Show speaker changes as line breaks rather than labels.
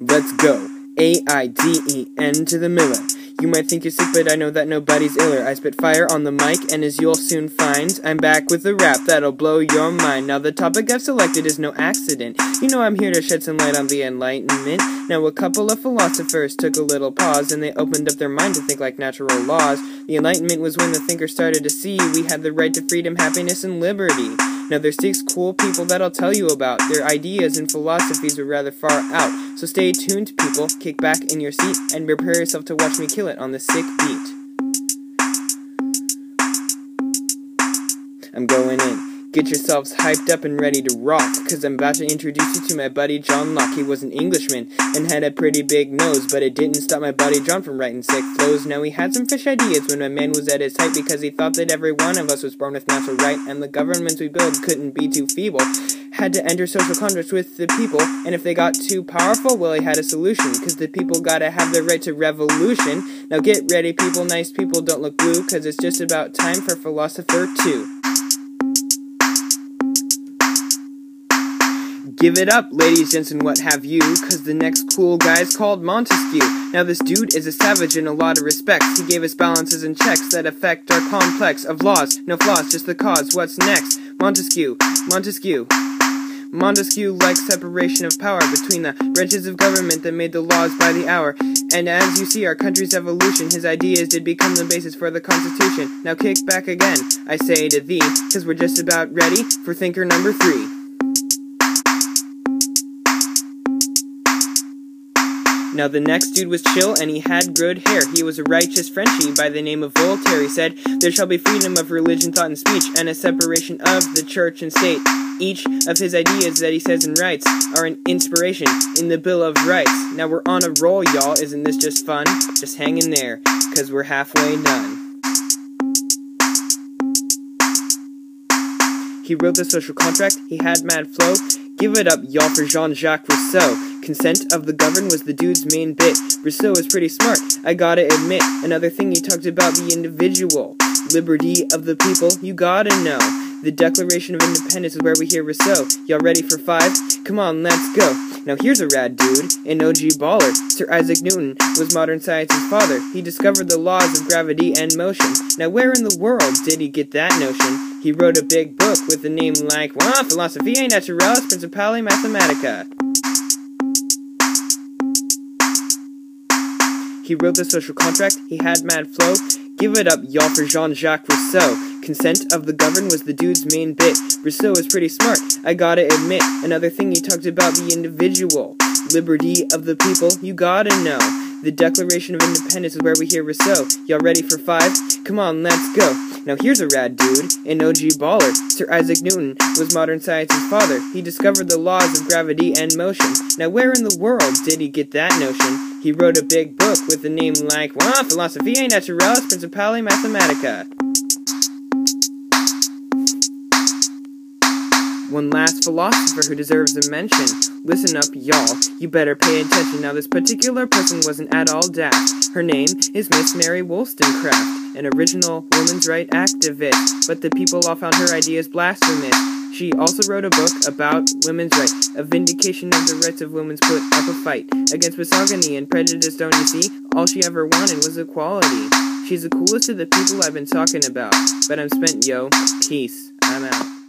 Let's go. A-I-D-E-N to the Miller. You might think you're sick, but I know that nobody's iller. I spit fire on the mic, and as you'll soon find, I'm back with a rap that'll blow your mind. Now the topic I've selected is no accident. You know I'm here to shed some light on the Enlightenment. Now a couple of philosophers took a little pause, and they opened up their mind to think like natural laws. The Enlightenment was when the thinkers started to see we had the right to freedom, happiness, and liberty. Now there's 6 cool people that I'll tell you about. Their ideas and philosophies are rather far out. So stay tuned, people, kick back in your seat, and prepare yourself to watch me kill it on the sick beat. I'm going in. Get yourselves hyped up and ready to rock, cause I'm about to introduce you to my buddy John Locke. He was an Englishman and had a pretty big nose, but it didn't stop my buddy John from writing sick flows. Now he had some fresh ideas when my man was at his height, because he thought that every one of us was born with natural right, and the governments we build couldn't be too feeble. Had to enter social contracts with the people, and if they got too powerful, well, he had a solution, cause the people gotta have the right to revolution. Now get ready, people, nice people, don't look blue, cause it's just about time for Philosopher 2. Give it up, ladies, gents, and what have you, cause the next cool guy's called Montesquieu. Now this dude is a savage in a lot of respects. He gave us balances and checks that affect our complex of laws. No flaws, just the cause. What's next? Montesquieu likes separation of power between the branches of government that made the laws by the hour. And as you see our country's evolution, his ideas did become the basis for the Constitution. Now kick back again, I say to thee, cause we're just about ready for thinker number 3. Now the next dude was chill, and he had good hair. He was a righteous Frenchie by the name of Voltaire. He said, there shall be freedom of religion, thought, and speech, and a separation of the church and state. Each of his ideas that he says and writes are an inspiration in the Bill of Rights. Now we're on a roll, y'all. Isn't this just fun? Just hang in there, cause we're halfway done. He wrote the social contract, he had mad flow. Give it up, y'all, for Jean-Jacques Rousseau. Consent of the governed was the dude's main bit. Rousseau is pretty smart, I gotta admit. Another thing he talked about, the individual. Liberty of the people, you gotta know. The Declaration of Independence is where we hear Rousseau. Y'all ready for 5? Come on, let's go. Now here's a rad dude, an OG baller. Sir Isaac Newton was modern science's father. He discovered the laws of gravity and motion. Now where in the world did he get that notion? He wrote a big book with a name like, Philosophiae Naturalis Principale Mathematica. He wrote the social contract, he had mad flow. Give it up, y'all, for Jean-Jacques Rousseau. Consent of the governed was the dude's main bit. Rousseau is pretty smart, I gotta admit. Another thing he talked about, the individual. Liberty of the people, you gotta know. The Declaration of Independence is where we hear Rousseau. Y'all ready for 5? Come on, let's go. Now here's a rad dude, an OG baller. Sir Isaac Newton was modern science's father. He discovered the laws of gravity and motion. Now where in the world did he get that notion? He wrote a big book with a name like, Philosophiae Naturalis Principale Mathematica. One last philosopher who deserves a mention. Listen up, y'all, you better pay attention. Now this particular person wasn't at all daft. Her name is Miss Mary Wollstonecraft, an original women's right activist, but the people all found her ideas blasphemous. She also wrote a book about women's rights, a vindication of the rights of women, put up a fight against misogyny and prejudice, don't you see? All she ever wanted was equality. She's the coolest of the people I've been talking about, but I'm spent, yo. Peace. I'm out.